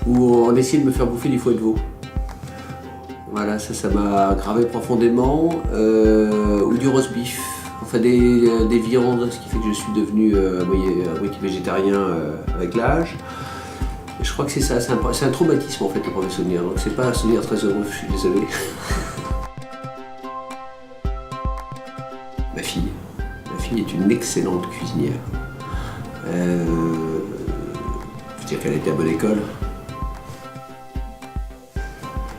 où on essayait de me faire bouffer du foie de veau. Voilà, ça m'a gravé profondément, ou du roast beef, enfin des viandes, ce qui fait que je suis devenu à moitié végétarien avec l'âge. Je crois que c'est ça, c'est un traumatisme en fait le premier souvenir, donc c'est pas un souvenir très heureux, je suis désolé. Ma fille est une excellente cuisinière. Faut dire qu'elle était à bonne école.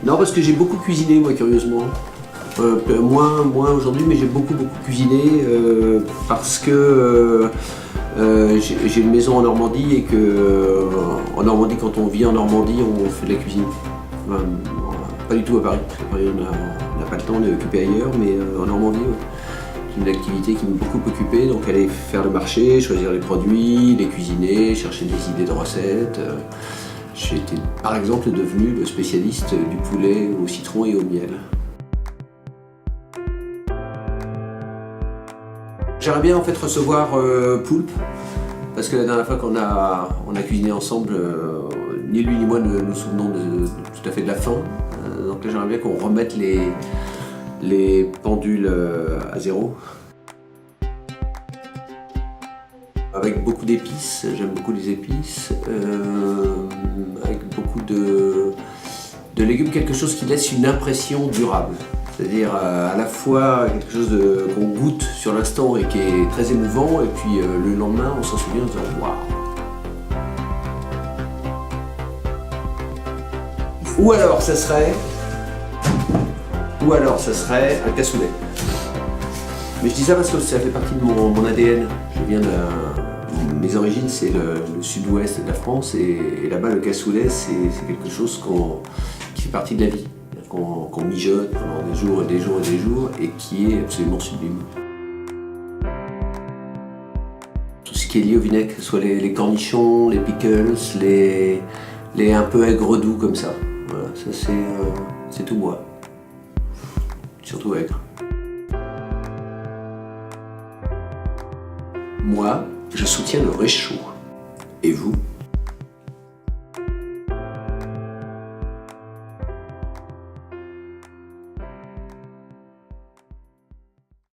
Non, parce que j'ai beaucoup cuisiné, moi, curieusement. Moins aujourd'hui, mais j'ai beaucoup cuisiné parce que j'ai une maison en Normandie et que en Normandie, quand on vit en Normandie, on fait de la cuisine. Enfin, pas du tout à Paris, parce qu'à Paris, on n'a pas le temps, on est occupé ailleurs, mais en Normandie, c'est une activité qui m'a beaucoup occupé. Donc aller faire le marché, choisir les produits, les cuisiner, chercher des idées de recettes. J'ai été, par exemple, devenu le spécialiste du poulet au citron et au miel. J'aimerais bien en fait recevoir Poulpe, parce que la dernière fois qu'on a cuisiné ensemble, ni lui ni moi ne nous souvenons tout à fait de la fin. Donc là, j'aimerais bien qu'on remette les pendules à zéro. Avec beaucoup d'épices, j'aime beaucoup les épices, avec beaucoup de légumes, quelque chose qui laisse une impression durable. C'est-à-dire à la fois quelque chose qu'on goûte sur l'instant et qui est très émouvant, et puis le lendemain on s'en souvient en disant waouh. Ou alors ça serait un cassoulet. Mais je dis ça parce que ça fait partie de mon ADN. Mes origines, c'est le sud-ouest de la France, et là-bas, le cassoulet, c'est quelque chose qui fait partie de la vie, qu'on mijote pendant des jours et des jours et des jours, et qui est absolument sublime. Tout ce qui est lié au vinaigre, que ce soit les cornichons, les pickles, les un peu aigre doux comme ça. Voilà, ça c'est tout moi. Surtout aigre. Moi, je soutiens le réchaud. Et vous ?